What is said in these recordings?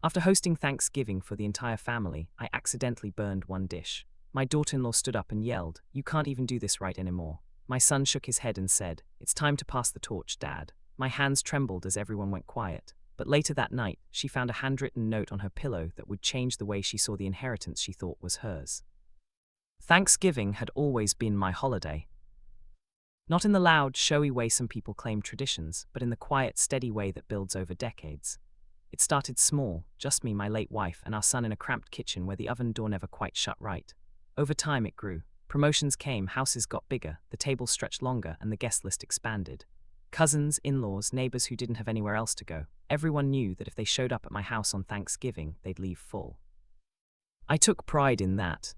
After hosting Thanksgiving for the entire family, I accidentally burned one dish. My daughter-in-law stood up and yelled, "You can't even do this right anymore." My son shook his head and said, "It's time to pass the torch, Dad." My hands trembled as everyone went quiet. But later that night, she found a handwritten note on her pillow that would change the way she saw the inheritance she thought was hers. Thanksgiving had always been my holiday. Not in the loud, showy way some people claim traditions, but in the quiet, steady way that builds over decades. It started small, just me, my late wife, and our son in a cramped kitchen where the oven door never quite shut right. Over time it grew. Promotions came, houses got bigger, the tables stretched longer, and the guest list expanded. Cousins, in-laws, neighbors who didn't have anywhere else to go. Everyone knew that if they showed up at my house on Thanksgiving, they'd leave full. I took pride in that.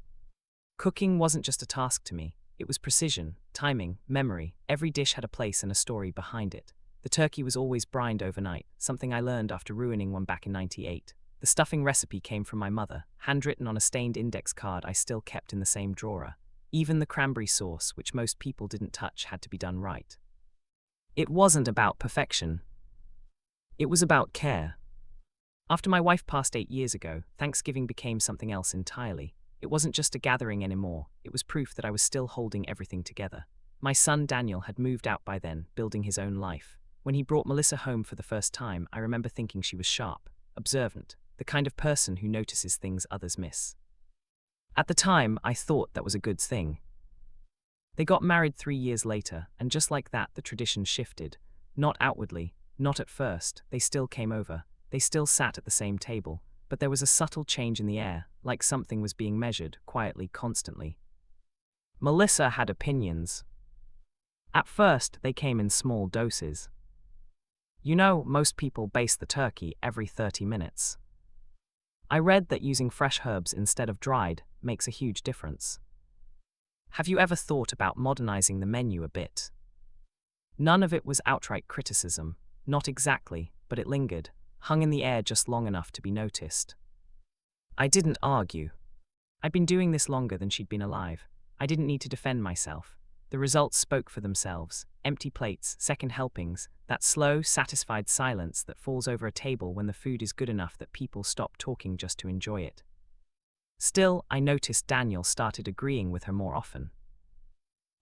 Cooking wasn't just a task to me. It was precision, timing, memory. Every dish had a place and a story behind it. The turkey was always brined overnight, something I learned after ruining one back in '98. The stuffing recipe came from my mother, handwritten on a stained index card I still kept in the same drawer. Even the cranberry sauce, which most people didn't touch, had to be done right. It wasn't about perfection. It was about care. After my wife passed 8 years ago, Thanksgiving became something else entirely. It wasn't just a gathering anymore, it was proof that I was still holding everything together. My son Daniel had moved out by then, building his own life. When he brought Melissa home for the first time, I remember thinking she was sharp, observant, the kind of person who notices things others miss. At the time, I thought that was a good thing. They got married 3 years later, and just like that, the tradition shifted. Not outwardly, not at first, they still came over, they still sat at the same table, but there was a subtle change in the air, like something was being measured, quietly, constantly. Melissa had opinions. At first, they came in small doses. You know, most people baste the turkey every 30 minutes. I read that using fresh herbs instead of dried makes a huge difference. Have you ever thought about modernizing the menu a bit? None of it was outright criticism, not exactly, but it lingered, hung in the air just long enough to be noticed. I didn't argue. I'd been doing this longer than she'd been alive. I didn't need to defend myself. The results spoke for themselves. Empty plates, second helpings, that slow, satisfied silence that falls over a table when the food is good enough that people stop talking just to enjoy it. Still, I noticed Daniel started agreeing with her more often.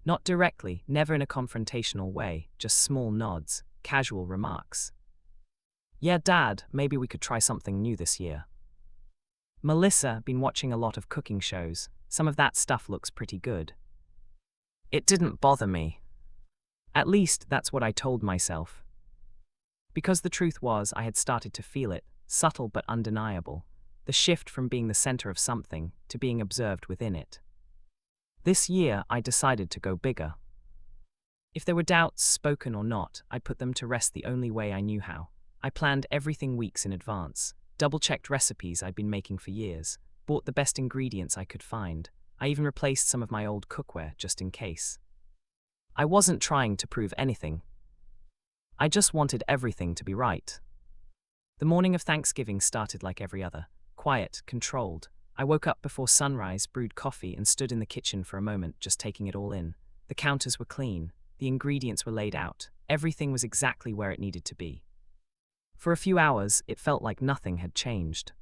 Not directly, never in a confrontational way, just small nods, casual remarks. "Yeah, Dad, maybe we could try something new this year." "Melissa, been watching a lot of cooking shows. Some of that stuff looks pretty good." It didn't bother me. At least, that's what I told myself. Because the truth was, I had started to feel it, subtle but undeniable. The shift from being the center of something to being observed within it. This year, I decided to go bigger. If there were doubts, spoken or not, I'd put them to rest the only way I knew how. I planned everything weeks in advance, double-checked recipes I'd been making for years, bought the best ingredients I could find. I even replaced some of my old cookware just in case. I wasn't trying to prove anything. I just wanted everything to be right. The morning of Thanksgiving started like every other, quiet, controlled. I woke up before sunrise, brewed coffee, and stood in the kitchen for a moment, just taking it all in. The counters were clean, the ingredients were laid out, everything was exactly where it needed to be. For a few hours, it felt like nothing had changed.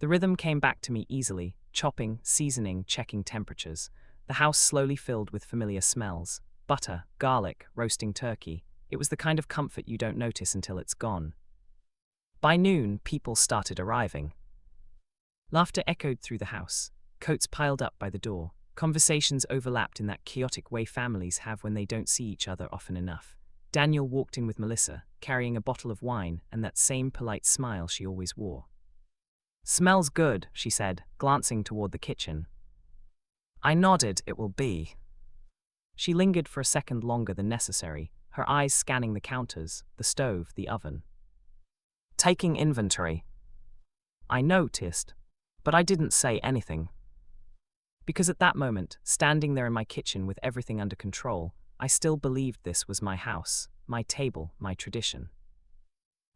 The rhythm came back to me easily, chopping, seasoning, checking temperatures. The house slowly filled with familiar smells. Butter, garlic, roasting turkey. It was the kind of comfort you don't notice until it's gone. By noon, people started arriving. Laughter echoed through the house. Coats piled up by the door. Conversations overlapped in that chaotic way families have when they don't see each other often enough. Daniel walked in with Melissa, carrying a bottle of wine and that same polite smile she always wore. "Smells good," she said, glancing toward the kitchen. I nodded. "It will be." She lingered for a second longer than necessary, her eyes scanning the counters, the stove, the oven. "Taking inventory." I noticed, but I didn't say anything. Because at that moment, standing there in my kitchen with everything under control, I still believed this was my house, my table, my tradition.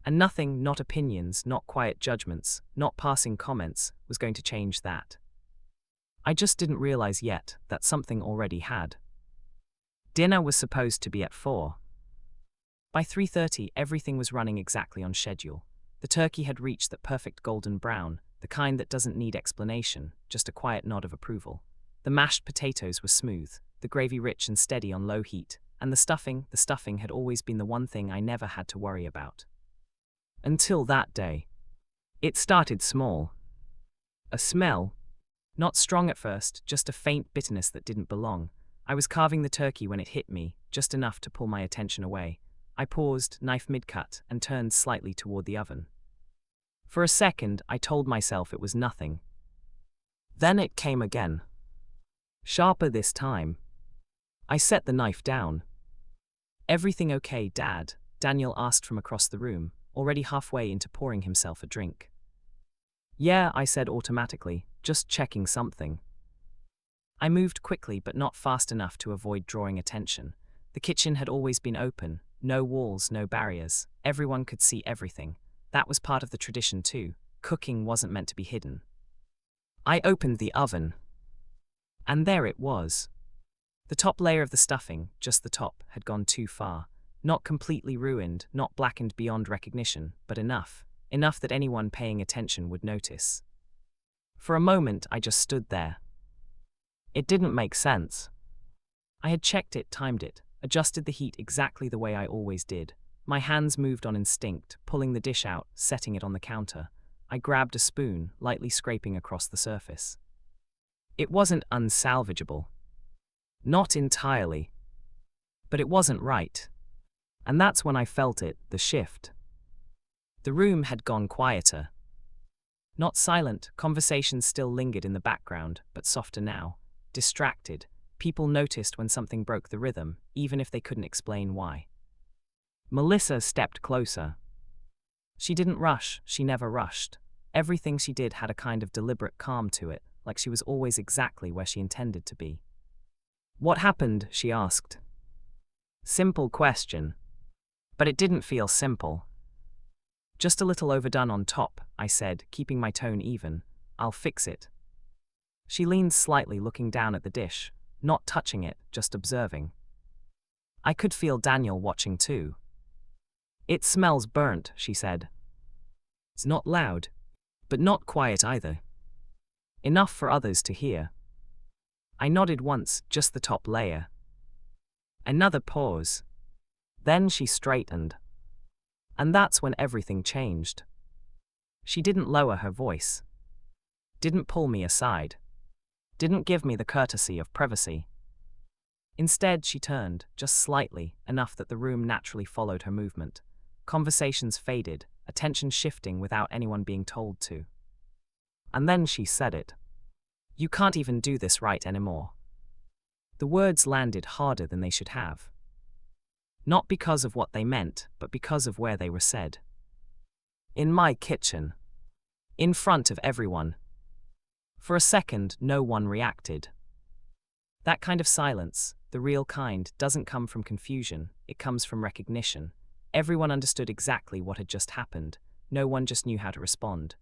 And nothing, not opinions, not quiet judgments, not passing comments, was going to change that. I just didn't realize yet that something already had. Dinner was supposed to be at 4. By 3:30, everything was running exactly on schedule. The The turkey had reached that perfect golden brown, the kind that doesn't need explanation, just a quiet nod of approval. The mashed potatoes were smooth, the gravy rich and steady on low heat, and the stuffing had always been the one thing I never had to worry about. Until that day. It started small. A smell. Not strong at first, just a faint bitterness that didn't belong. I was carving the turkey when it hit me, just enough to pull my attention away. I paused, knife mid-cut, and turned slightly toward the oven. For a second, I told myself it was nothing. Then it came again. Sharper this time. I set the knife down. "Everything okay, Dad?" Daniel asked from across the room, already halfway into pouring himself a drink. "Yeah," I said automatically, just checking something. I moved quickly but not fast enough to avoid drawing attention. The kitchen had always been open, no walls, no barriers. Everyone could see everything. That was part of the tradition too. Cooking wasn't meant to be hidden. I opened the oven. And there it was. The top layer of the stuffing, just the top, had gone too far. Not completely ruined, not blackened beyond recognition, but enough that anyone paying attention would notice. For a moment, I just stood there. It didn't make sense. I had checked it, timed it, adjusted the heat exactly the way I always did. My hands moved on instinct, pulling the dish out, setting it on the counter. I grabbed a spoon, lightly scraping across the surface. It wasn't unsalvageable. Not entirely. But it wasn't right. And that's when I felt it, the shift. The room had gone quieter. Not silent, conversations still lingered in the background, but softer now. Distracted, people noticed when something broke the rhythm, even if they couldn't explain why. Melissa stepped closer. She didn't rush, she never rushed. Everything she did had a kind of deliberate calm to it, like she was always exactly where she intended to be. "What happened?" she asked. Simple question. But it didn't feel simple. "Just a little overdone on top," I said, keeping my tone even. "I'll fix it." She leaned slightly, looking down at the dish, not touching it, just observing. I could feel Daniel watching too. "It smells burnt," she said. "It's not loud, but not quiet either. Enough for others to hear." I nodded once, just the top layer. Another pause. Then she straightened. And that's when everything changed. She didn't lower her voice. Didn't pull me aside. Didn't give me the courtesy of privacy. Instead, she turned, just slightly, enough that the room naturally followed her movement. Conversations faded, attention shifting without anyone being told to. And then she said it. "You can't even do this right anymore." The words landed harder than they should have. Not because of what they meant, but because of where they were said. In my kitchen. In front of everyone. For a second, no one reacted. That kind of silence, the real kind, doesn't come from confusion, it comes from recognition. Everyone understood exactly what had just happened. No one just knew how to respond.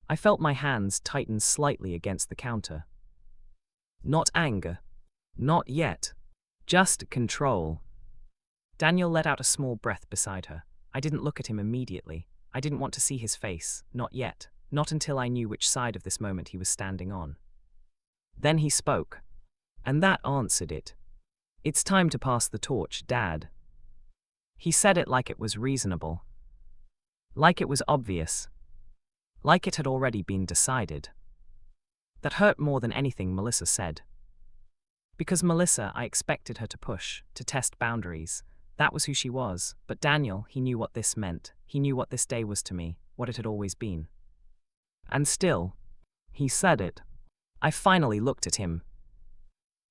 I felt my hands tighten slightly against the counter. Not anger. Not yet. Just control. Daniel let out a small breath beside her. I didn't look at him immediately. I didn't want to see his face, not yet, not until I knew which side of this moment he was standing on. Then he spoke. And that answered it. "It's time to pass the torch, Dad." He said it like it was reasonable. Like it was obvious. Like it had already been decided. That hurt more than anything Melissa said. Because Melissa, I expected her to push, to test boundaries. That was who she was, but Daniel, he knew what this meant. He knew what this day was to me, what it had always been. And still, he said it. I finally looked at him.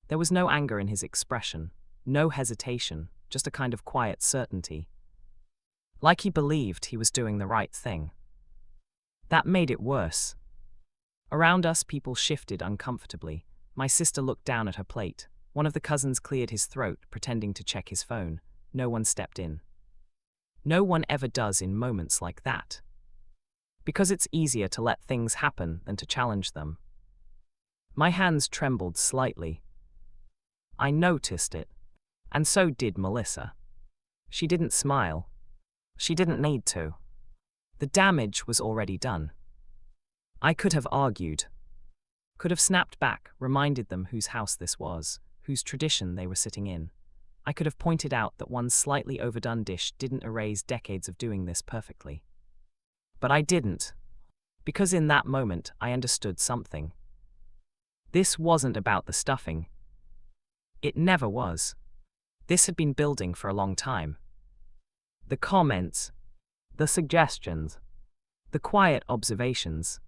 There was no anger in his expression, no hesitation, just a kind of quiet certainty. Like he believed he was doing the right thing. That made it worse. Around us, people shifted uncomfortably. My sister looked down at her plate. One of the cousins cleared his throat, pretending to check his phone. No one stepped in. No one ever does in moments like that. Because it's easier to let things happen than to challenge them. My hands trembled slightly. I noticed it. And so did Melissa. She didn't smile. She didn't need to. The damage was already done. I could have argued, could have snapped back, reminded them whose house this was, whose tradition they were sitting in. I could have pointed out that one slightly overdone dish didn't erase decades of doing this perfectly. But I didn't, because in that moment I understood something. This wasn't about the stuffing. It never was. This had been building for a long time. The comments, the suggestions, the quiet observations.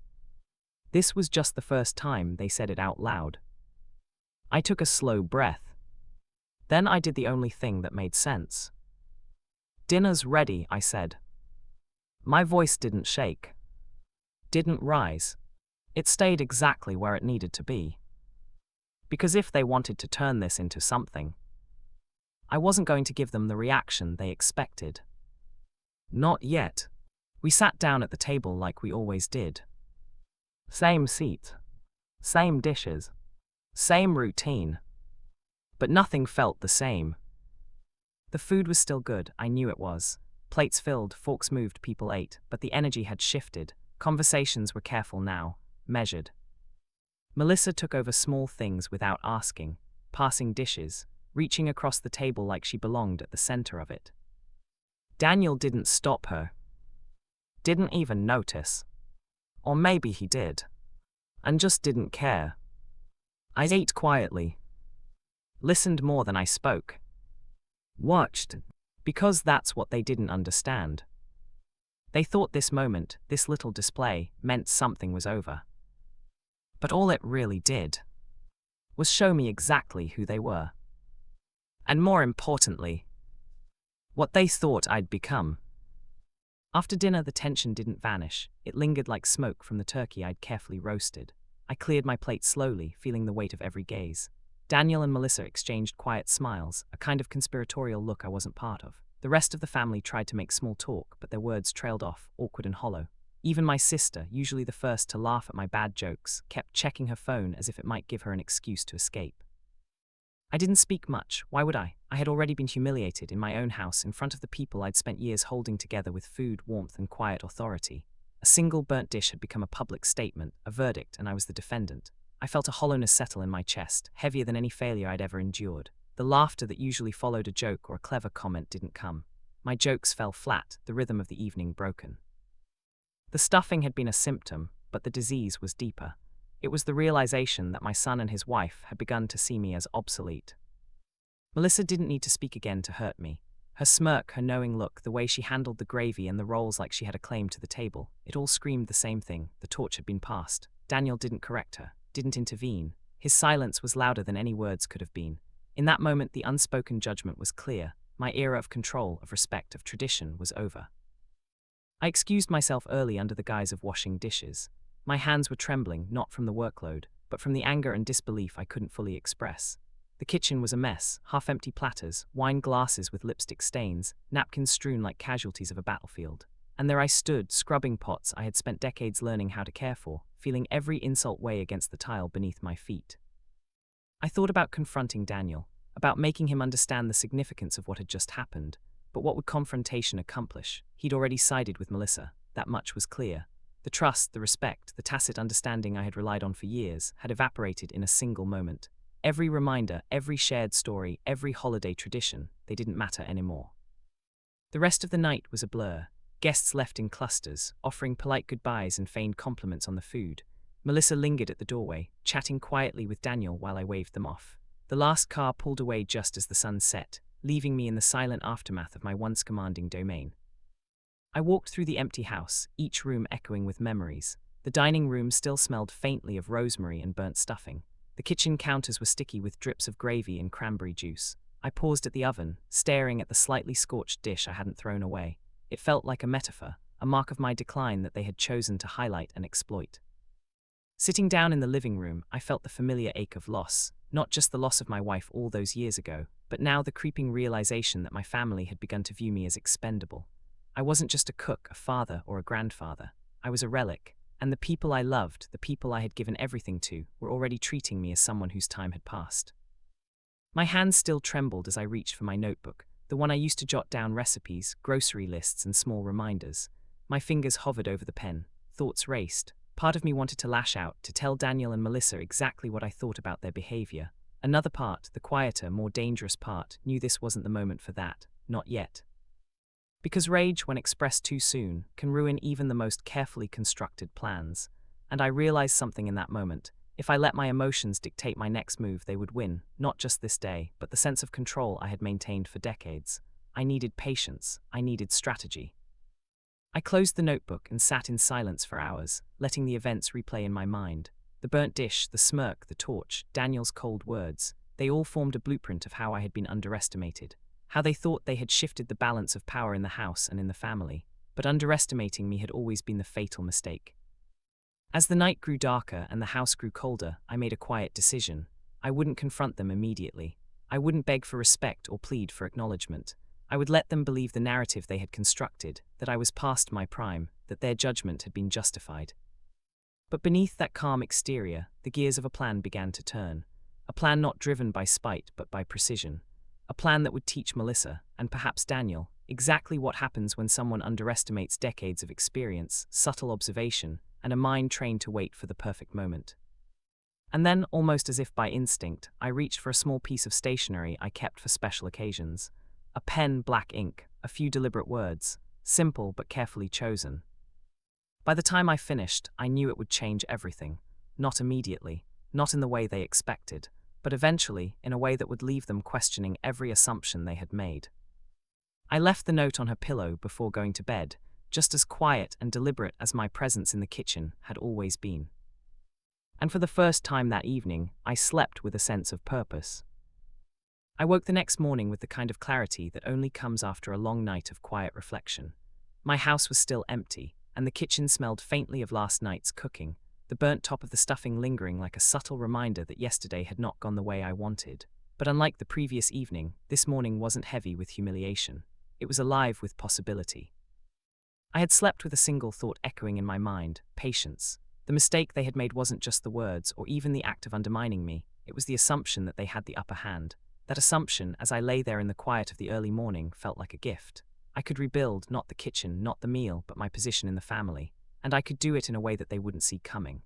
This was just the first time they said it out loud. I took a slow breath. Then I did the only thing that made sense. "Dinner's ready," I said. My voice didn't shake, didn't rise. It stayed exactly where it needed to be. Because if they wanted to turn this into something, I wasn't going to give them the reaction they expected. Not yet. We sat down at the table like we always did. Same seat, same dishes, same routine. But nothing felt the same. The food was still good, I knew it was. Plates filled, forks moved, people ate, but the energy had shifted. Conversations were careful now, measured. Melissa took over small things without asking, passing dishes, reaching across the table like she belonged at the center of it. Daniel didn't stop her. Didn't even notice. Or maybe he did. And just didn't care. I ate quietly. Listened more than I spoke. Watched. Because that's what they didn't understand. They thought this moment, this little display, meant something was over. But all it really did was show me exactly who they were. And more importantly, what they thought I'd become. After dinner, the tension didn't vanish. It lingered like smoke from the turkey I'd carefully roasted. I cleared my plate slowly, feeling the weight of every gaze. Daniel and Melissa exchanged quiet smiles, a kind of conspiratorial look I wasn't part of. The rest of the family tried to make small talk, but their words trailed off, awkward and hollow. Even my sister, usually the first to laugh at my bad jokes, kept checking her phone as if it might give her an excuse to escape. I didn't speak much. Why would I? I had already been humiliated in my own house in front of the people I'd spent years holding together with food, warmth, and quiet authority. A single burnt dish had become a public statement, a verdict, and I was the defendant. I felt a hollowness settle in my chest, heavier than any failure I'd ever endured. The laughter that usually followed a joke or a clever comment didn't come. My jokes fell flat, the rhythm of the evening broken. The stuffing had been a symptom, but the disease was deeper. It was the realization that my son and his wife had begun to see me as obsolete. Melissa didn't need to speak again to hurt me. Her smirk, her knowing look, the way she handled the gravy and the rolls like she had a claim to the table, it all screamed the same thing: the torch had been passed. Daniel didn't correct her, didn't intervene. His silence was louder than any words could have been. In that moment, the unspoken judgment was clear. My era of control, of respect, of tradition was over. I excused myself early under the guise of washing dishes. My hands were trembling, not from the workload, but from the anger and disbelief I couldn't fully express. The kitchen was a mess, half-empty platters, wine glasses with lipstick stains, napkins strewn like casualties of a battlefield. And there I stood, scrubbing pots I had spent decades learning how to care for, feeling every insult weigh against the tile beneath my feet. I thought about confronting Daniel, about making him understand the significance of what had just happened, but what would confrontation accomplish? He'd already sided with Melissa, that much was clear. The trust, the respect, the tacit understanding I had relied on for years had evaporated in a single moment. Every reminder, every shared story, every holiday tradition, they didn't matter anymore. The rest of the night was a blur. Guests left in clusters, offering polite goodbyes and feigned compliments on the food. Melissa lingered at the doorway, chatting quietly with Daniel while I waved them off. The last car pulled away just as the sun set, leaving me in the silent aftermath of my once commanding domain. I walked through the empty house, each room echoing with memories. The dining room still smelled faintly of rosemary and burnt stuffing. The kitchen counters were sticky with drips of gravy and cranberry juice. I paused at the oven, staring at the slightly scorched dish I hadn't thrown away. It felt like a metaphor, a mark of my decline that they had chosen to highlight and exploit. Sitting down in the living room, I felt the familiar ache of loss, not just the loss of my wife all those years ago, but now the creeping realization that my family had begun to view me as expendable. I wasn't just a cook, a father, or a grandfather. I was a relic, and the people I loved, the people I had given everything to, were already treating me as someone whose time had passed. My hands still trembled as I reached for my notebook, the one I used to jot down recipes, grocery lists, and small reminders. My fingers hovered over the pen. Thoughts raced. Part of me wanted to lash out, to tell Daniel and Melissa exactly what I thought about their behavior. Another part, the quieter, more dangerous part, knew this wasn't the moment for that. Not yet. Because rage, when expressed too soon, can ruin even the most carefully constructed plans. And I realized something in that moment. If I let my emotions dictate my next move, they would win, not just this day, but the sense of control I had maintained for decades. I needed patience. I needed strategy. I closed the notebook and sat in silence for hours, letting the events replay in my mind. The burnt dish, the smirk, the torch, Daniel's cold words, they all formed a blueprint of how I had been underestimated. How they thought they had shifted the balance of power in the house and in the family, but underestimating me had always been the fatal mistake. As the night grew darker and the house grew colder, I made a quiet decision. I wouldn't confront them immediately. I wouldn't beg for respect or plead for acknowledgement. I would let them believe the narrative they had constructed, that I was past my prime, that their judgment had been justified. But beneath that calm exterior, the gears of a plan began to turn. A plan not driven by spite but by precision. A plan that would teach Melissa, and perhaps Daniel, exactly what happens when someone underestimates decades of experience, subtle observation, and a mind trained to wait for the perfect moment. And then, almost as if by instinct, I reached for a small piece of stationery I kept for special occasions. A pen, black ink, a few deliberate words, simple but carefully chosen. By the time I finished, I knew it would change everything. Not immediately, not in the way they expected, but eventually in a way that would leave them questioning every assumption they had made. I left the note on her pillow before going to bed, just as quiet and deliberate as my presence in the kitchen had always been. And for the first time that evening, I slept with a sense of purpose. I woke the next morning with the kind of clarity that only comes after a long night of quiet reflection. My house was still empty, and the kitchen smelled faintly of last night's cooking, the burnt top of the stuffing lingering like a subtle reminder that yesterday had not gone the way I wanted. But unlike the previous evening, this morning wasn't heavy with humiliation. It was alive with possibility. I had slept with a single thought echoing in my mind: patience. The mistake they had made wasn't just the words or even the act of undermining me, it was the assumption that they had the upper hand. That assumption, as I lay there in the quiet of the early morning, felt like a gift. I could rebuild not the kitchen, not the meal, but my position in the family, and I could do it in a way that they wouldn't see coming.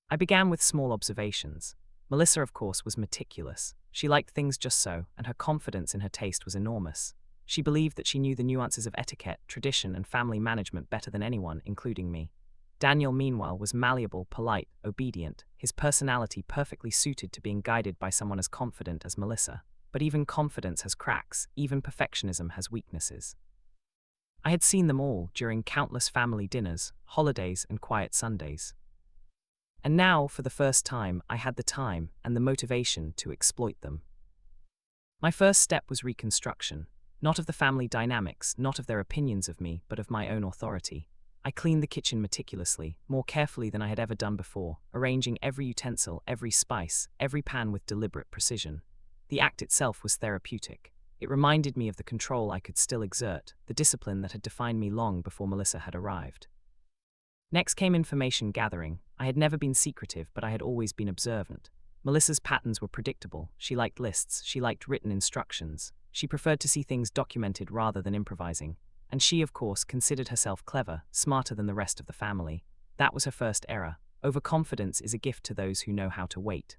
I began with small observations. Melissa, of course, was meticulous. She liked things just so, and her confidence in her taste was enormous. She believed that she knew the nuances of etiquette, tradition, and family management better than anyone, including me. Daniel, meanwhile, was malleable, polite, obedient, his personality perfectly suited to being guided by someone as confident as Melissa. But even confidence has cracks, even perfectionism has weaknesses. I had seen them all during countless family dinners, holidays, and quiet Sundays. And now, for the first time, I had the time and the motivation to exploit them. My first step was reconstruction, not of the family dynamics, not of their opinions of me, but of my own authority. I cleaned the kitchen meticulously, more carefully than I had ever done before, arranging every utensil, every spice, every pan with deliberate precision. The act itself was therapeutic. It reminded me of the control I could still exert, the discipline that had defined me long before Melissa had arrived. Next came information gathering. I had never been secretive, but I had always been observant. Melissa's patterns were predictable. She liked lists, she liked written instructions. She preferred to see things documented rather than improvising. And she, of course, considered herself clever, smarter than the rest of the family. That was her first error. Overconfidence is a gift to those who know how to wait.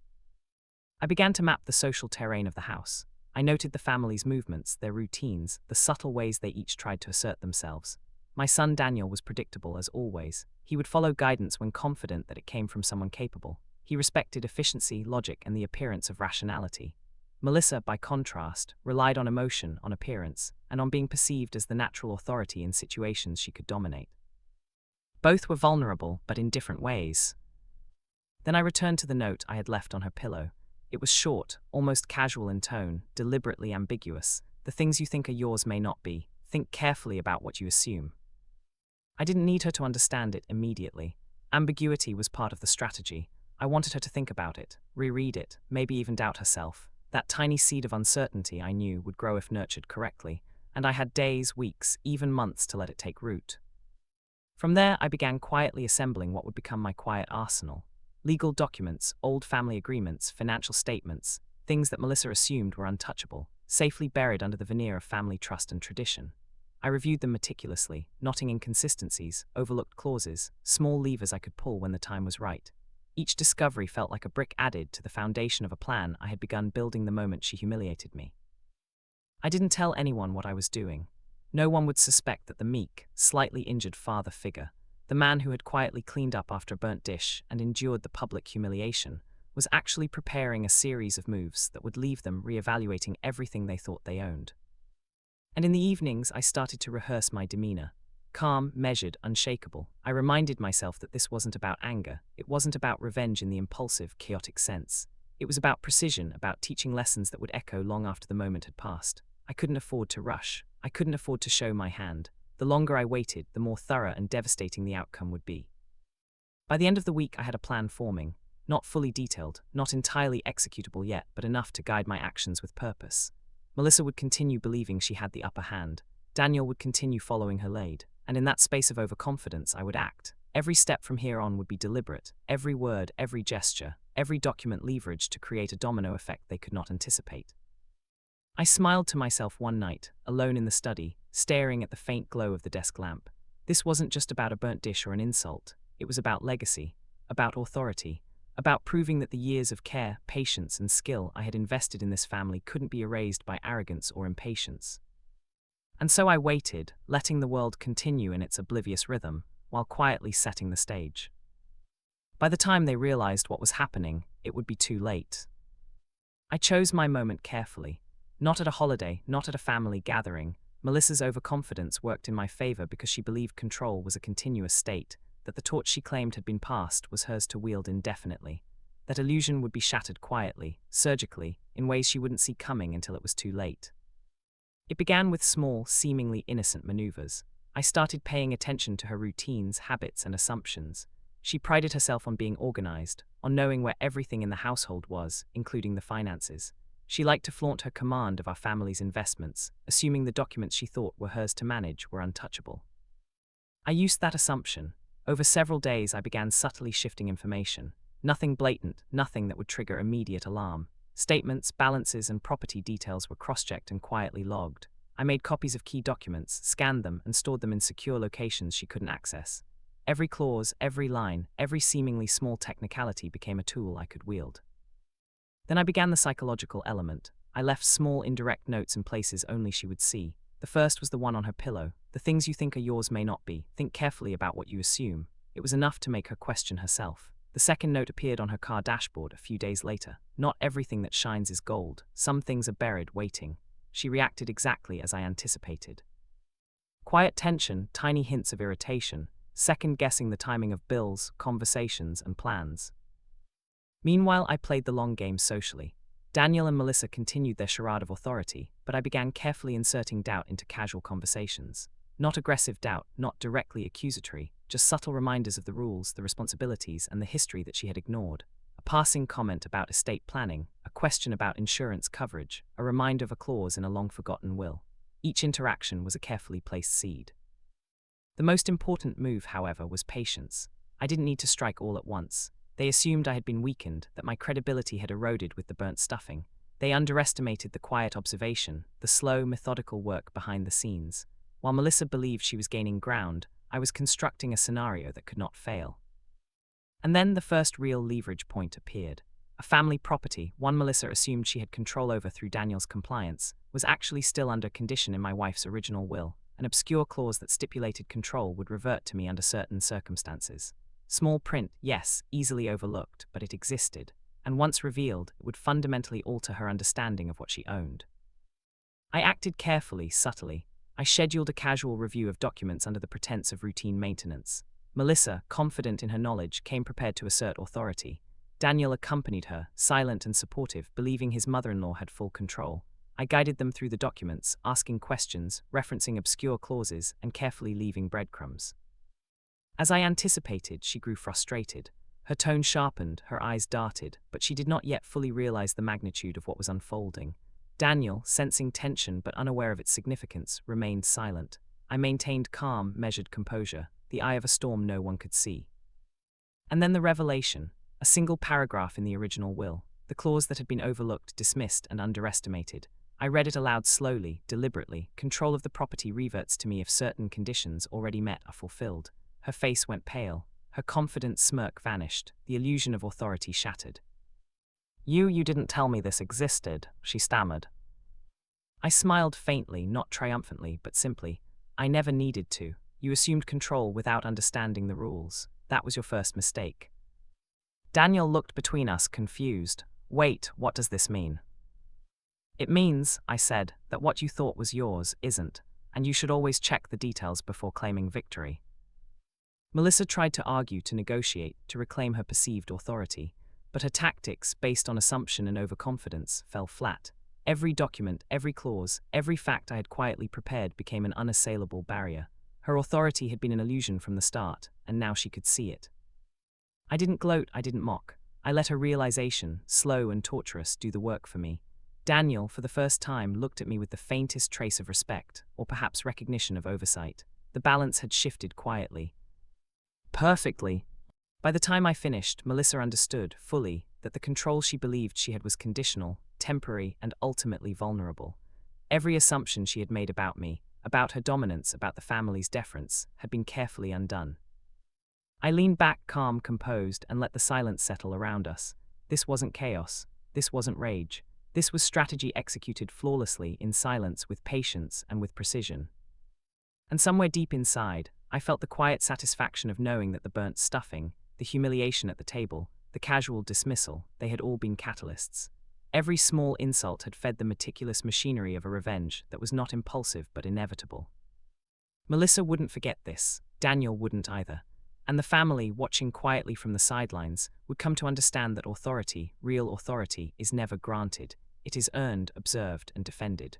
I began to map the social terrain of the house. I noted the family's movements, their routines, the subtle ways they each tried to assert themselves. My son Daniel was predictable as always. He would follow guidance when confident that it came from someone capable. He respected efficiency, logic, and the appearance of rationality. Melissa, by contrast, relied on emotion, on appearance, and on being perceived as the natural authority in situations she could dominate. Both were vulnerable, but in different ways. Then I returned to the note I had left on her pillow. It was short, almost casual in tone, deliberately ambiguous. The things you think are yours may not be. Think carefully about what you assume. I didn't need her to understand it immediately. Ambiguity was part of the strategy. I wanted her to think about it, reread it, maybe even doubt herself. That tiny seed of uncertainty, I knew, would grow if nurtured correctly, and I had days, weeks, even months to let it take root. From there, I began quietly assembling what would become my quiet arsenal. Legal documents, old family agreements, financial statements, things that Melissa assumed were untouchable, safely buried under the veneer of family trust and tradition. I reviewed them meticulously, noting inconsistencies, overlooked clauses, small levers I could pull when the time was right. Each discovery felt like a brick added to the foundation of a plan I had begun building the moment she humiliated me. I didn't tell anyone what I was doing. No one would suspect that the meek, slightly injured father figure, the man who had quietly cleaned up after a burnt dish and endured the public humiliation, was actually preparing a series of moves that would leave them reevaluating everything they thought they owned. And in the evenings, I started to rehearse my demeanor. Calm, measured, unshakable. I reminded myself that this wasn't about anger. It wasn't about revenge in the impulsive, chaotic sense. It was about precision, about teaching lessons that would echo long after the moment had passed. I couldn't afford to rush. I couldn't afford to show my hand. The longer I waited, the more thorough and devastating the outcome would be. By the end of the week, I had a plan forming. Not fully detailed, not entirely executable yet, but enough to guide my actions with purpose. Melissa would continue believing she had the upper hand. Daniel would continue following her lead. And in that space of overconfidence, I would act. Every step from here on would be deliberate. Every word, every gesture, every document leveraged to create a domino effect they could not anticipate. I smiled to myself one night, alone in the study, staring at the faint glow of the desk lamp. This wasn't just about a burnt dish or an insult. It was about legacy, about authority, about proving that the years of care, patience, and skill I had invested in this family couldn't be erased by arrogance or impatience. And so I waited, letting the world continue in its oblivious rhythm, while quietly setting the stage. By the time they realized what was happening, it would be too late. I chose my moment carefully. Not at a holiday, not at a family gathering. Melissa's overconfidence worked in my favor because she believed control was a continuous state, that the torch she claimed had been passed was hers to wield indefinitely, that illusion would be shattered quietly, surgically, in ways she wouldn't see coming until it was too late. It began with small, seemingly innocent maneuvers. I started paying attention to her routines, habits, and assumptions. She prided herself on being organized, on knowing where everything in the household was, including the finances. She liked to flaunt her command of our family's investments, assuming the documents she thought were hers to manage were untouchable. I used that assumption. Over several days, I began subtly shifting information. Nothing blatant, nothing that would trigger immediate alarm. Statements, balances, and property details were cross-checked and quietly logged. I made copies of key documents, scanned them, and stored them in secure locations she couldn't access. Every clause, every line, every seemingly small technicality became a tool I could wield. Then I began the psychological element. I left small indirect notes in places only she would see. The first was the one on her pillow. The things you think are yours may not be. Think carefully about what you assume. It was enough to make her question herself. The second note appeared on her car dashboard a few days later. Not everything that shines is gold. Some things are buried, waiting. She reacted exactly as I anticipated. Quiet tension, tiny hints of irritation, second-guessing the timing of bills, conversations, and plans. Meanwhile, I played the long game socially. Daniel and Melissa continued their charade of authority, but I began carefully inserting doubt into casual conversations. Not aggressive doubt, not directly accusatory, just subtle reminders of the rules, the responsibilities, and the history that she had ignored. A passing comment about estate planning, a question about insurance coverage, a reminder of a clause in a long-forgotten will. Each interaction was a carefully placed seed. The most important move, however, was patience. I didn't need to strike all at once. They assumed I had been weakened, that my credibility had eroded with the burnt stuffing. They underestimated the quiet observation, the slow, methodical work behind the scenes. While Melissa believed she was gaining ground, I was constructing a scenario that could not fail. And then the first real leverage point appeared. A family property, one Melissa assumed she had control over through Daniel's compliance, was actually still under condition in my wife's original will, an obscure clause that stipulated control would revert to me under certain circumstances. Small print, yes, easily overlooked, but it existed, and once revealed, it would fundamentally alter her understanding of what she owned. I acted carefully, subtly. I scheduled a casual review of documents under the pretense of routine maintenance. Melissa, confident in her knowledge, came prepared to assert authority. Daniel accompanied her, silent and supportive, believing his mother-in-law had full control. I guided them through the documents, asking questions, referencing obscure clauses, and carefully leaving breadcrumbs. As I anticipated, she grew frustrated. Her tone sharpened, her eyes darted, but she did not yet fully realize the magnitude of what was unfolding. Daniel, sensing tension but unaware of its significance, remained silent. I maintained calm, measured composure, the eye of a storm no one could see. And then the revelation, a single paragraph in the original will, the clause that had been overlooked, dismissed, and underestimated. I read it aloud slowly, deliberately. Control of the property reverts to me if certain conditions already met are fulfilled. Her face went pale. Her confident smirk vanished. The illusion of authority shattered. You didn't tell me this existed," she stammered. I smiled faintly, not triumphantly, but simply. "I never needed to. You assumed control without understanding the rules. That was your first mistake." Daniel looked between us, confused. "Wait, what does this mean?" "It means," I said, "that what you thought was yours isn't, and you should always check the details before claiming victory." Melissa tried to argue, to negotiate, to reclaim her perceived authority, but her tactics, based on assumption and overconfidence, fell flat. Every document, every clause, every fact I had quietly prepared became an unassailable barrier. Her authority had been an illusion from the start, and now she could see it. I didn't gloat, I didn't mock. I let her realization, slow and torturous, do the work for me. Daniel, for the first time, looked at me with the faintest trace of respect, or perhaps recognition of oversight. The balance had shifted quietly. Perfectly. By the time I finished, Melissa understood, fully, that the control she believed she had was conditional, temporary, and ultimately vulnerable. Every assumption she had made about me, about her dominance, about the family's deference, had been carefully undone. I leaned back, calm, composed, and let the silence settle around us. This wasn't chaos. This wasn't rage. This was strategy executed flawlessly, in silence, with patience, and with precision. And somewhere deep inside, I felt the quiet satisfaction of knowing that the burnt stuffing, the humiliation at the table, the casual dismissal, they had all been catalysts. Every small insult had fed the meticulous machinery of a revenge that was not impulsive but inevitable. Melissa wouldn't forget this. Daniel wouldn't either. And the family, watching quietly from the sidelines, would come to understand that authority, real authority, is never granted. It is earned, observed, and defended.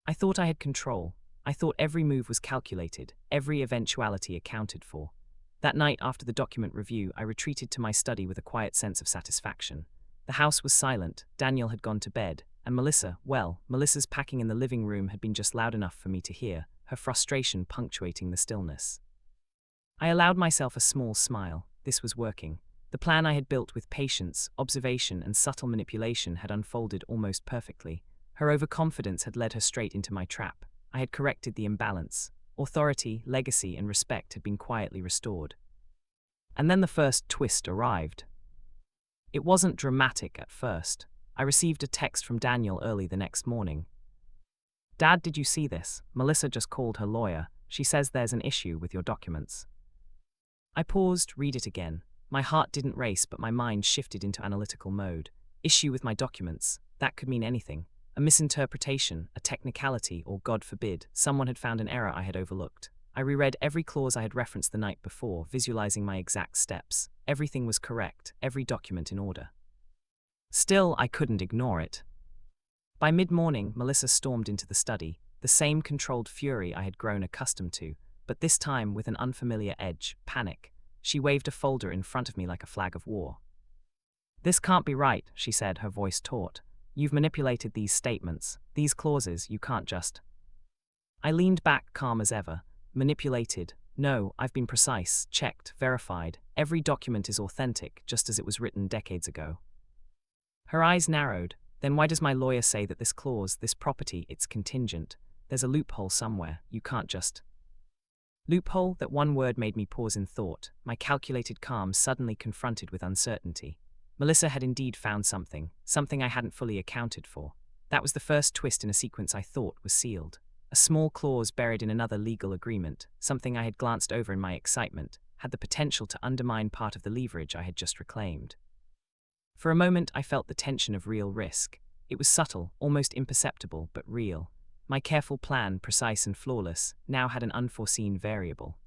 I thought I had control. I thought every move was calculated, every eventuality accounted for. That night after the document review, I retreated to my study with a quiet sense of satisfaction. The house was silent, Daniel had gone to bed, and Melissa's packing in the living room had been just loud enough for me to hear, her frustration punctuating the stillness. I allowed myself a small smile. This was working. The plan I had built with patience, observation, and subtle manipulation had unfolded almost perfectly. Her overconfidence had led her straight into my trap. I had corrected the imbalance. Authority, legacy, and respect had been quietly restored. And then the first twist arrived. It wasn't dramatic at first. I received a text from Daniel early the next morning. "Dad, did you see this? Melissa just called her lawyer. She says there's an issue with your documents." I paused, read it again. My heart didn't race, but my mind shifted into analytical mode. Issue with my documents. That could mean anything. A misinterpretation, a technicality, or, God forbid, someone had found an error I had overlooked. I reread every clause I had referenced the night before, visualizing my exact steps. Everything was correct, every document in order. Still, I couldn't ignore it. By mid-morning, Melissa stormed into the study, the same controlled fury I had grown accustomed to, but this time with an unfamiliar edge, panic. She waved a folder in front of me like a flag of war. "This can't be right," she said, her voice taut. "You've manipulated these statements, these clauses, you can't just..." I leaned back, calm as ever. Manipulated? No, I've been precise, checked, verified. Every document is authentic, just as it was written decades ago. Her eyes narrowed. "Then why does my lawyer say that this clause, this property, it's contingent? There's a loophole somewhere, you can't just..." Loophole? That one word made me pause in thought, my calculated calm suddenly confronted with uncertainty. Melissa had indeed found something I hadn't fully accounted for. That was the first twist in a sequence I thought was sealed. A small clause buried in another legal agreement, something I had glanced over in my excitement, had the potential to undermine part of the leverage I had just reclaimed. For a moment I felt the tension of real risk. It was subtle, almost imperceptible, but real. My careful plan, precise and flawless, now had an unforeseen variable.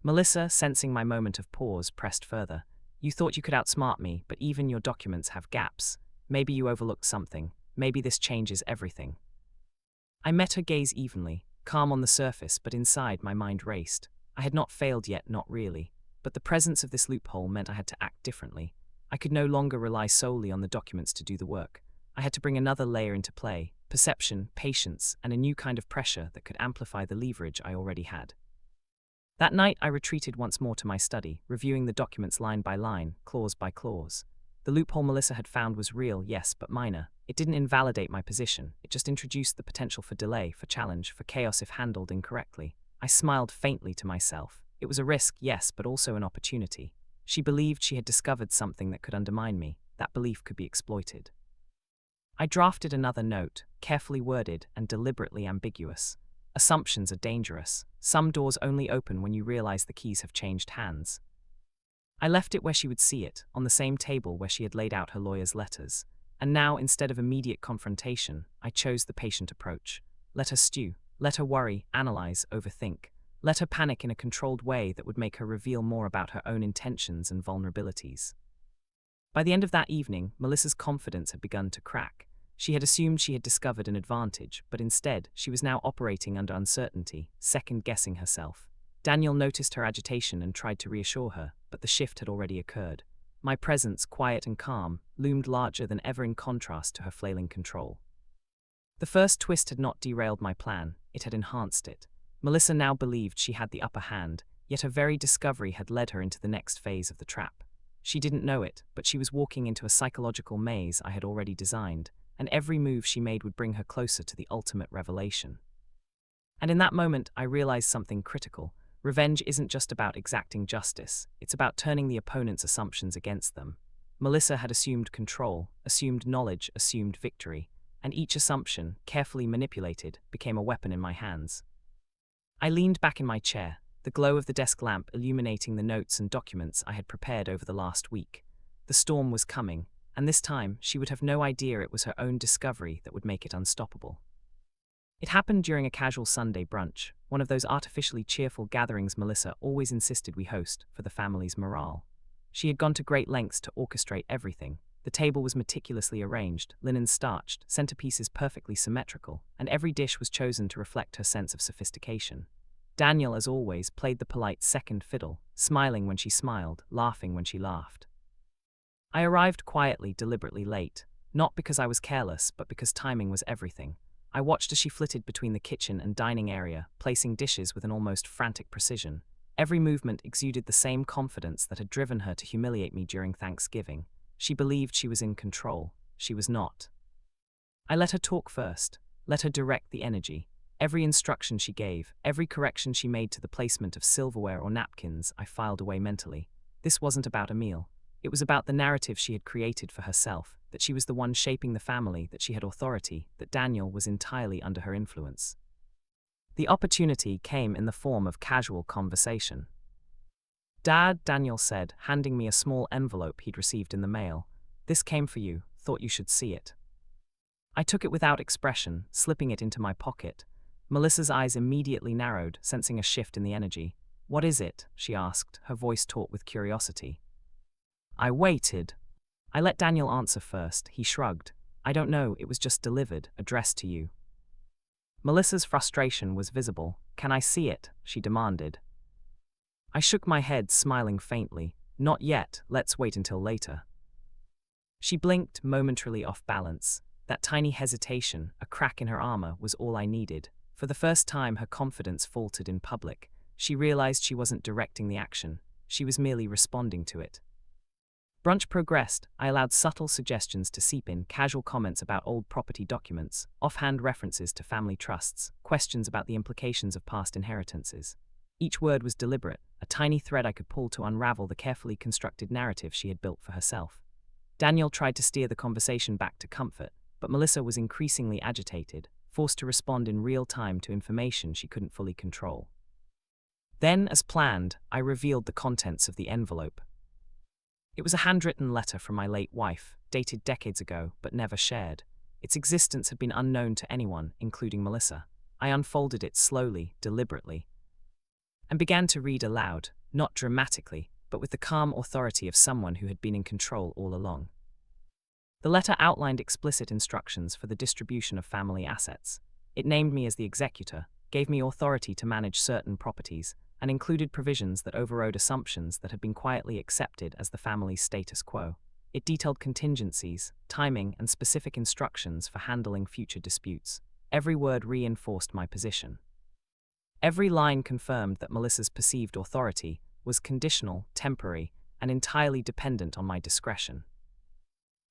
Melissa, sensing my moment of pause, pressed further. "You thought you could outsmart me, but even your documents have gaps. Maybe you overlooked something. Maybe this changes everything." I met her gaze evenly, calm on the surface, but inside my mind raced. I had not failed yet, not really. But the presence of this loophole meant I had to act differently. I could no longer rely solely on the documents to do the work. I had to bring another layer into play, perception, patience, and a new kind of pressure that could amplify the leverage I already had. That night I retreated once more to my study, reviewing the documents line by line, clause by clause. The loophole Melissa had found was real, yes, but minor. It didn't invalidate my position, it just introduced the potential for delay, for challenge, for chaos if handled incorrectly. I smiled faintly to myself. It was a risk, yes, but also an opportunity. She believed she had discovered something that could undermine me. That belief could be exploited. I drafted another note, carefully worded and deliberately ambiguous. Assumptions are dangerous. Some doors only open when you realize the keys have changed hands. I left it where she would see it, on the same table where she had laid out her lawyer's letters. And now, instead of immediate confrontation, I chose the patient approach. Let her stew. Let her worry, analyze, overthink. Let her panic in a controlled way that would make her reveal more about her own intentions and vulnerabilities. By the end of that evening, Melissa's confidence had begun to crack. She had assumed she had discovered an advantage, but instead, she was now operating under uncertainty, second-guessing herself. Daniel noticed her agitation and tried to reassure her, but the shift had already occurred. My presence, quiet and calm, loomed larger than ever in contrast to her flailing control. The first twist had not derailed my plan, it had enhanced it. Melissa now believed she had the upper hand, yet her very discovery had led her into the next phase of the trap. She didn't know it, but she was walking into a psychological maze I had already designed, and every move she made would bring her closer to the ultimate revelation. And in that moment, I realized something critical. Revenge isn't just about exacting justice, it's about turning the opponent's assumptions against them. Melissa had assumed control, assumed knowledge, assumed victory, and each assumption, carefully manipulated, became a weapon in my hands. I leaned back in my chair, the glow of the desk lamp illuminating the notes and documents I had prepared over the last week. The storm was coming, and this time she would have no idea it was her own discovery that would make it unstoppable. It happened during a casual Sunday brunch, one of those artificially cheerful gatherings Melissa always insisted we host for the family's morale. She had gone to great lengths to orchestrate everything. The table was meticulously arranged, linens starched, centerpieces perfectly symmetrical, and every dish was chosen to reflect her sense of sophistication. Daniel, as always, played the polite second fiddle, smiling when she smiled, laughing when she laughed. I arrived quietly, deliberately late, not because I was careless, but because timing was everything. I watched as she flitted between the kitchen and dining area, placing dishes with an almost frantic precision. Every movement exuded the same confidence that had driven her to humiliate me during Thanksgiving. She believed she was in control. She was not. I let her talk first, let her direct the energy. Every instruction she gave, every correction she made to the placement of silverware or napkins, I filed away mentally. This wasn't about a meal. It was about the narrative she had created for herself, that she was the one shaping the family, that she had authority, that Daniel was entirely under her influence. The opportunity came in the form of casual conversation. "Dad," Daniel said, handing me a small envelope he'd received in the mail. "This came for you, thought you should see it." I took it without expression, slipping it into my pocket. Melissa's eyes immediately narrowed, sensing a shift in the energy. "What is it?" she asked, her voice taut with curiosity. I waited. I let Daniel answer first. He shrugged. "I don't know, it was just delivered, addressed to you." Melissa's frustration was visible. "Can I see it?" she demanded. I shook my head, smiling faintly. "Not yet, let's wait until later." She blinked, momentarily off balance. That tiny hesitation, a crack in her armor, was all I needed. For the first time, her confidence faltered in public. She realized she wasn't directing the action. She was merely responding to it. Brunch progressed. I allowed subtle suggestions to seep in, casual comments about old property documents, offhand references to family trusts, questions about the implications of past inheritances. Each word was deliberate, a tiny thread I could pull to unravel the carefully constructed narrative she had built for herself. Daniel tried to steer the conversation back to comfort, but Melissa was increasingly agitated, forced to respond in real time to information she couldn't fully control. Then, as planned, I revealed the contents of the envelope. It was a handwritten letter from my late wife, dated decades ago, but never shared. Its existence had been unknown to anyone, including Melissa. I unfolded it slowly, deliberately, and began to read aloud, not dramatically, but with the calm authority of someone who had been in control all along. The letter outlined explicit instructions for the distribution of family assets. It named me as the executor, gave me authority to manage certain properties, and included provisions that overrode assumptions that had been quietly accepted as the family's status quo. It detailed contingencies, timing, and specific instructions for handling future disputes. Every word reinforced my position. Every line confirmed that Melissa's perceived authority was conditional, temporary, and entirely dependent on my discretion.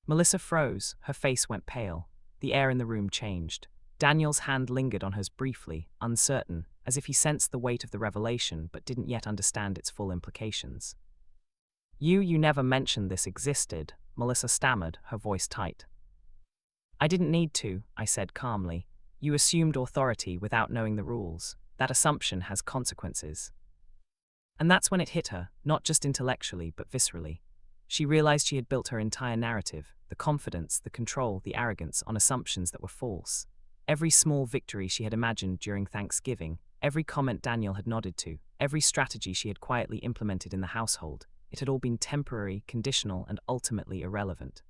Melissa froze, her face went pale. The air in the room changed. Daniel's hand lingered on hers briefly, uncertain, as if he sensed the weight of the revelation but didn't yet understand its full implications. You never mentioned this existed," Melissa stammered, her voice tight. "I didn't need to," I said calmly. "You assumed authority without knowing the rules. That assumption has consequences." And that's when it hit her, not just intellectually but viscerally. She realized she had built her entire narrative, the confidence, the control, the arrogance, on assumptions that were false. Every small victory she had imagined during Thanksgiving, every comment Daniel had nodded to, every strategy she had quietly implemented in the household, it had all been temporary, conditional, and ultimately irrelevant.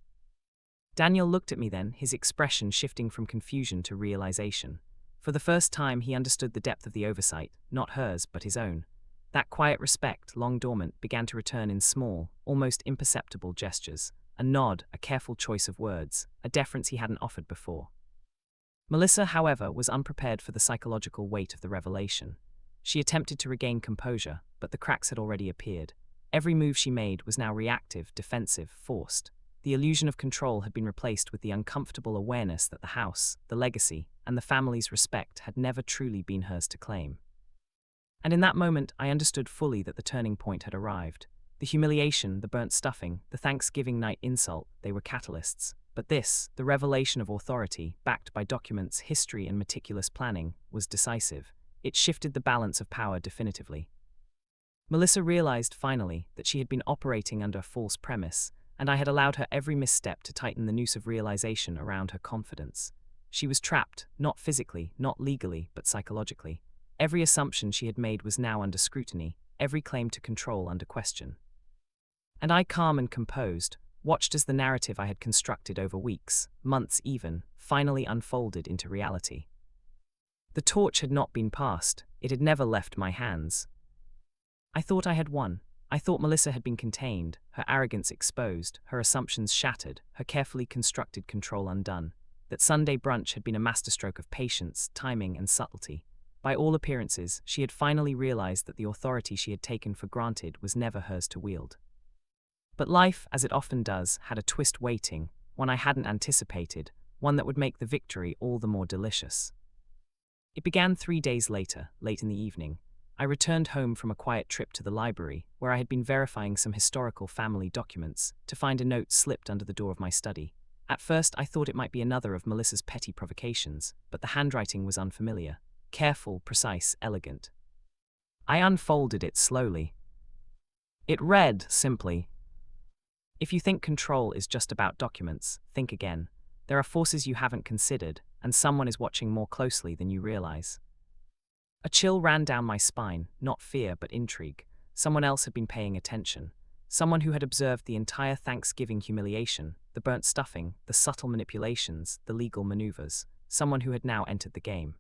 Daniel looked at me then, his expression shifting from confusion to realization. For the first time, he understood the depth of the oversight, not hers, but his own. That quiet respect, long dormant, began to return in small, almost imperceptible gestures. A nod, a careful choice of words, a deference he hadn't offered before. Melissa, however, was unprepared for the psychological weight of the revelation. She attempted to regain composure, but the cracks had already appeared. Every move she made was now reactive, defensive, forced. The illusion of control had been replaced with the uncomfortable awareness that the house, the legacy, and the family's respect had never truly been hers to claim. And in that moment, I understood fully that the turning point had arrived. The humiliation, the burnt stuffing, the Thanksgiving night insult, they were catalysts. But this, the revelation of authority, backed by documents, history, and meticulous planning, was decisive. It shifted the balance of power definitively. Melissa realized, finally, that she had been operating under a false premise, and I had allowed her every misstep to tighten the noose of realization around her confidence. She was trapped, not physically, not legally, but psychologically. Every assumption she had made was now under scrutiny, every claim to control under question. And I, calm and composed, watched as the narrative I had constructed over weeks, months even, finally unfolded into reality. The torch had not been passed, it had never left my hands. I thought I had won. I thought Melissa had been contained, her arrogance exposed, her assumptions shattered, her carefully constructed control undone. That Sunday brunch had been a masterstroke of patience, timing, and subtlety. By all appearances, she had finally realized that the authority she had taken for granted was never hers to wield. But life, as it often does, had a twist waiting, one I hadn't anticipated, one that would make the victory all the more delicious. It began 3 days later, late in the evening. I returned home from a quiet trip to the library, where I had been verifying some historical family documents, to find a note slipped under the door of my study. At first, I thought it might be another of Melissa's petty provocations, but the handwriting was unfamiliar. Careful, precise, elegant. I unfolded it slowly. It read, simply, "If you think control is just about documents, think again. There are forces you haven't considered, and someone is watching more closely than you realize." A chill ran down my spine, not fear but intrigue. Someone else had been paying attention. Someone who had observed the entire Thanksgiving humiliation, the burnt stuffing, the subtle manipulations, the legal maneuvers. Someone who had now entered the game.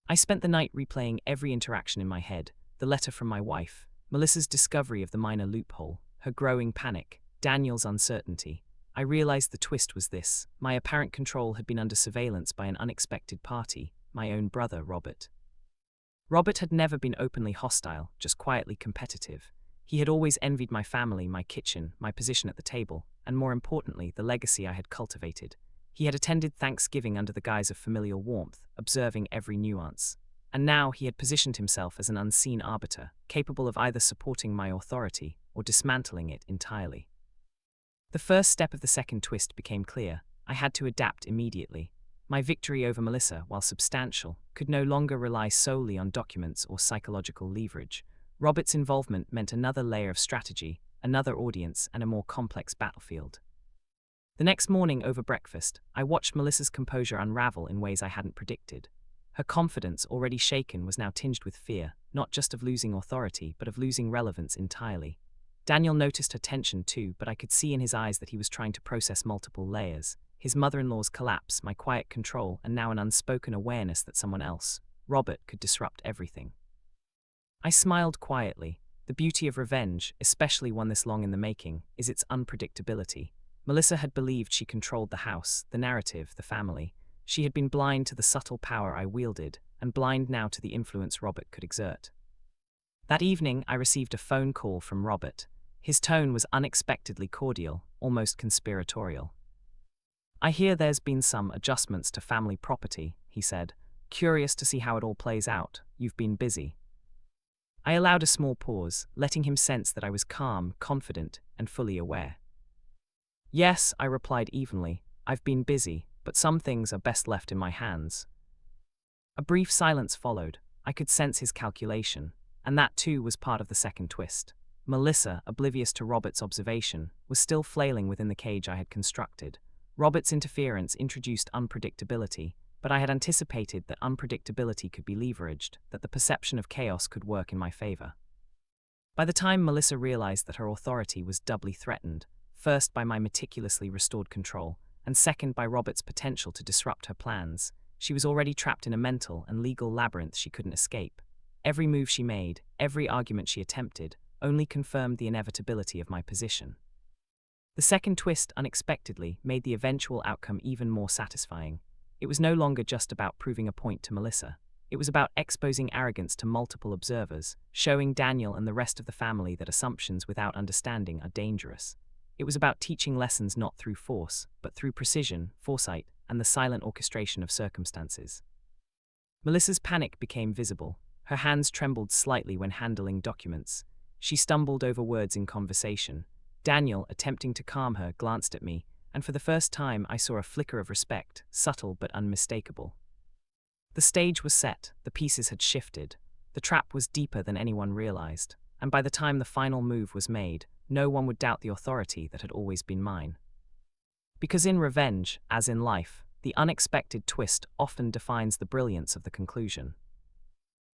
I spent the night replaying every interaction in my head, the letter from my wife, Melissa's discovery of the minor loophole, her growing panic, Daniel's uncertainty. I realized the twist was this: my apparent control had been under surveillance by an unexpected party, my own brother, Robert. Robert had never been openly hostile, just quietly competitive. He had always envied my family, my kitchen, my position at the table, and more importantly, the legacy I had cultivated. He had attended Thanksgiving under the guise of familial warmth, observing every nuance. And now he had positioned himself as an unseen arbiter, capable of either supporting my authority or dismantling it entirely. The first step of the second twist became clear. I had to adapt immediately. My victory over Melissa, while substantial, could no longer rely solely on documents or psychological leverage. Robert's involvement meant another layer of strategy, another audience, and a more complex battlefield. The next morning, over breakfast, I watched Melissa's composure unravel in ways I hadn't predicted. Her confidence, already shaken, was now tinged with fear, not just of losing authority, but of losing relevance entirely. Daniel noticed her tension too, but I could see in his eyes that he was trying to process multiple layers. His mother-in-law's collapse, my quiet control, and now an unspoken awareness that someone else, Robert, could disrupt everything. I smiled quietly. The beauty of revenge, especially one this long in the making, is its unpredictability. Melissa had believed she controlled the house, the narrative, the family. She had been blind to the subtle power I wielded, and blind now to the influence Robert could exert. That evening, I received a phone call from Robert. His tone was unexpectedly cordial, almost conspiratorial. "I hear there's been some adjustments to family property," he said. "Curious to see how it all plays out. You've been busy." I allowed a small pause, letting him sense that I was calm, confident, and fully aware. "Yes," I replied evenly. "I've been busy, but some things are best left in my hands." A brief silence followed. I could sense his calculation, and that too was part of the second twist. Melissa, oblivious to Robert's observation, was still flailing within the cage I had constructed. Robert's interference introduced unpredictability, but I had anticipated that unpredictability could be leveraged, that the perception of chaos could work in my favor. By the time Melissa realized that her authority was doubly threatened, first by my meticulously restored control, and second by Robert's potential to disrupt her plans, she was already trapped in a mental and legal labyrinth she couldn't escape. Every move she made, every argument she attempted, only confirmed the inevitability of my position. The second twist, unexpectedly, made the eventual outcome even more satisfying. It was no longer just about proving a point to Melissa. It was about exposing arrogance to multiple observers, showing Daniel and the rest of the family that assumptions without understanding are dangerous. It was about teaching lessons not through force, but through precision, foresight, and the silent orchestration of circumstances. Melissa's panic became visible. Her hands trembled slightly when handling documents. She stumbled over words in conversation. Daniel, attempting to calm her, glanced at me, and for the first time I saw a flicker of respect, subtle but unmistakable. The stage was set, the pieces had shifted. The trap was deeper than anyone realized, and by the time the final move was made, no one would doubt the authority that had always been mine. Because in revenge, as in life, the unexpected twist often defines the brilliance of the conclusion.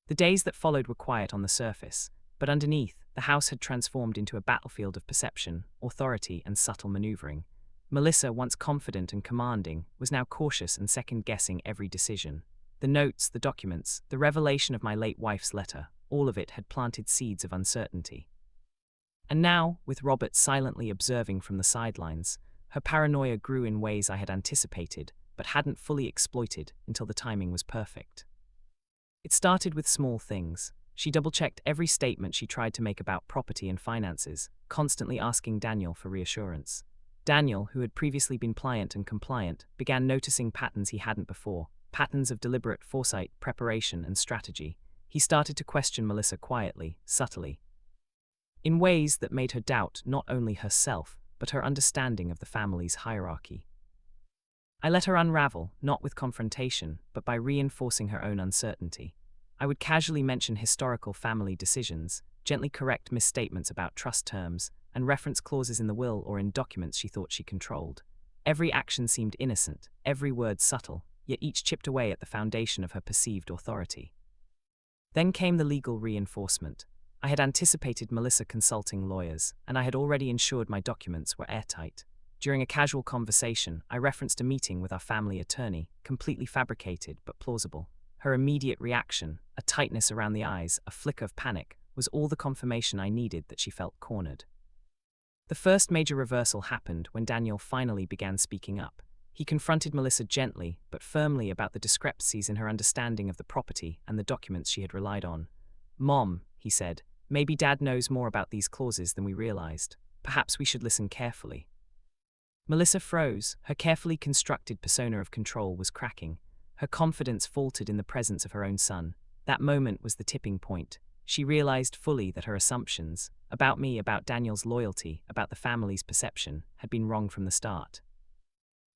The days that followed were quiet on the surface, but underneath, the house had transformed into a battlefield of perception, authority, and subtle maneuvering. Melissa, once confident and commanding, was now cautious and second-guessing every decision. The notes, the documents, the revelation of my late wife's letter, all of it had planted seeds of uncertainty. And now, with Robert silently observing from the sidelines, her paranoia grew in ways I had anticipated, but hadn't fully exploited until the timing was perfect. It started with small things. She double-checked every statement she tried to make about property and finances, constantly asking Daniel for reassurance. Daniel, who had previously been pliant and compliant, began noticing patterns he hadn't before, patterns of deliberate foresight, preparation, and strategy. He started to question Melissa quietly, subtly, in ways that made her doubt not only herself, but her understanding of the family's hierarchy. I let her unravel, not with confrontation, but by reinforcing her own uncertainty. I would casually mention historical family decisions, gently correct misstatements about trust terms, and reference clauses in the will or in documents she thought she controlled. Every action seemed innocent, every word subtle, yet each chipped away at the foundation of her perceived authority. Then came the legal reinforcement. I had anticipated Melissa consulting lawyers, and I had already ensured my documents were airtight. During a casual conversation, I referenced a meeting with our family attorney, completely fabricated but plausible. Her immediate reaction, a tightness around the eyes, a flicker of panic, was all the confirmation I needed that she felt cornered. The first major reversal happened when Daniel finally began speaking up. He confronted Melissa gently but firmly about the discrepancies in her understanding of the property and the documents she had relied on. "Mom," he said, "maybe Dad knows more about these clauses than we realized. Perhaps we should listen carefully." Melissa froze. Her carefully constructed persona of control was cracking. Her confidence faltered in the presence of her own son. That moment was the tipping point. She realized fully that her assumptions, about me, about Daniel's loyalty, about the family's perception, had been wrong from the start.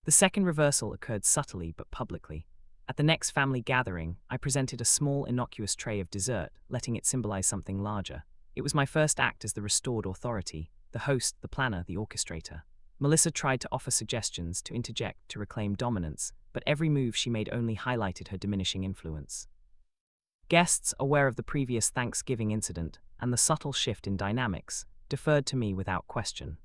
The second reversal occurred subtly but publicly. At the next family gathering, I presented a small, innocuous tray of dessert, letting it symbolize something larger. It was my first act as the restored authority, the host, the planner, the orchestrator. Melissa tried to offer suggestions, to interject, to reclaim dominance, but every move she made only highlighted her diminishing influence. Guests, aware of the previous Thanksgiving incident and the subtle shift in dynamics, deferred to me without question.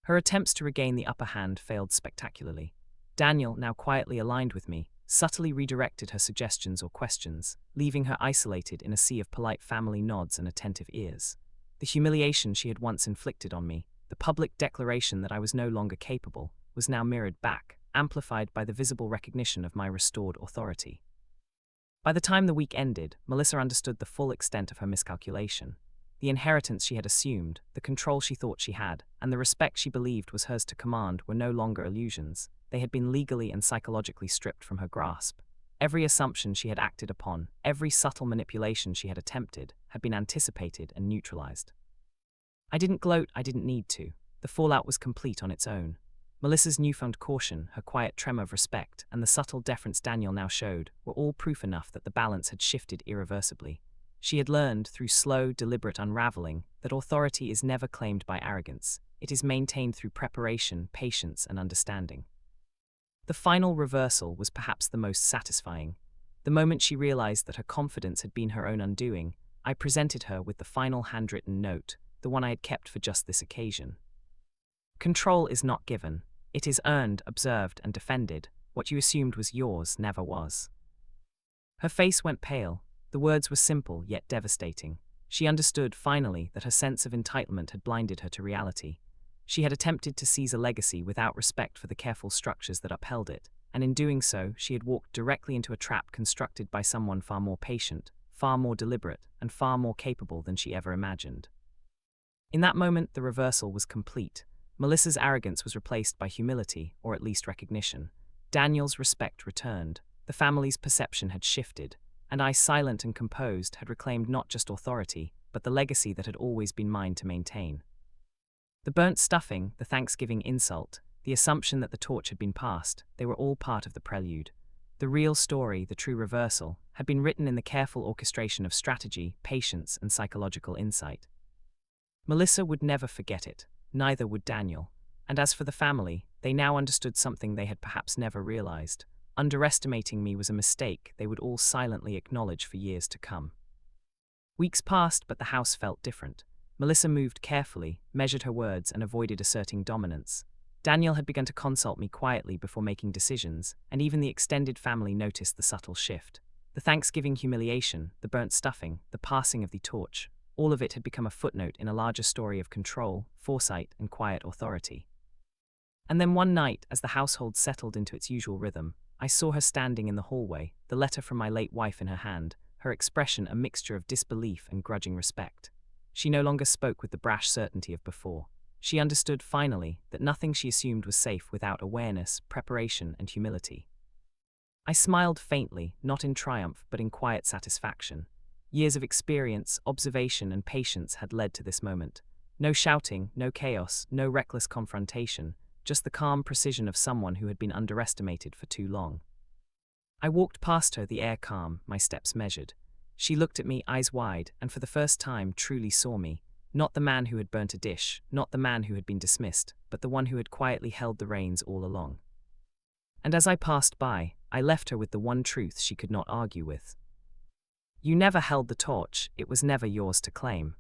Her attempts to regain the upper hand failed spectacularly. Daniel, now quietly aligned with me, subtly redirected her suggestions or questions, leaving her isolated in a sea of polite family nods and attentive ears. The humiliation she had once inflicted on me, the public declaration that I was no longer capable, was now mirrored back, amplified by the visible recognition of my restored authority. By the time the week ended, Melissa understood the full extent of her miscalculation. the inheritance she had assumed, the control she thought she had, and the respect she believed was hers to command were no longer illusions. They had been legally and psychologically stripped from her grasp. Every assumption she had acted upon, every subtle manipulation she had attempted, had been anticipated and neutralized. I didn't gloat, I didn't need to. The fallout was complete on its own. Melissa's newfound caution, her quiet tremor of respect, and the subtle deference Daniel now showed were all proof enough that the balance had shifted irreversibly. She had learned, through slow, deliberate unraveling, that authority is never claimed by arrogance. It is maintained through preparation, patience, and understanding. The final reversal was perhaps the most satisfying. The moment she realized that her confidence had been her own undoing, I presented her with the final handwritten note, the one I had kept for just this occasion. Control is not given. It is earned, observed, and defended. What you assumed was yours never was. Her face went pale. The words were simple, yet devastating. She understood, finally, that her sense of entitlement had blinded her to reality. She had attempted to seize a legacy without respect for the careful structures that upheld it, and in doing so, she had walked directly into a trap constructed by someone far more patient, far more deliberate, and far more capable than she ever imagined. In that moment, the reversal was complete. Melissa's arrogance was replaced by humility, or at least recognition. Daniel's respect returned. The family's perception had shifted, and I, silent and composed, had reclaimed not just authority, but the legacy that had always been mine to maintain. The burnt stuffing, the Thanksgiving insult, the assumption that the torch had been passed, they were all part of the prelude. The real story, the true reversal, had been written in the careful orchestration of strategy, patience, and psychological insight. Melissa would never forget it, neither would Daniel. And as for the family, they now understood something they had perhaps never realized. Underestimating me was a mistake they would all silently acknowledge for years to come. Weeks passed, but the house felt different. Melissa moved carefully, measured her words, and avoided asserting dominance. Daniel had begun to consult me quietly before making decisions, and even the extended family noticed the subtle shift. The Thanksgiving humiliation, the burnt stuffing, the passing of the torch, all of it had become a footnote in a larger story of control, foresight, and quiet authority. And then one night, as the household settled into its usual rhythm, I saw her standing in the hallway, the letter from my late wife in her hand, her expression a mixture of disbelief and grudging respect. She no longer spoke with the brash certainty of before. She understood, finally, that nothing she assumed was safe without awareness, preparation, and humility. I smiled faintly, not in triumph, but in quiet satisfaction. Years of experience, observation, and patience had led to this moment. No shouting, no chaos, no reckless confrontation, just the calm precision of someone who had been underestimated for too long. I walked past her, the air calm, my steps measured. She looked at me, eyes wide, and for the first time truly saw me. Not the man who had burnt a dish, not the man who had been dismissed, but the one who had quietly held the reins all along. And as I passed by, I left her with the one truth she could not argue with. You never held the torch, it was never yours to claim.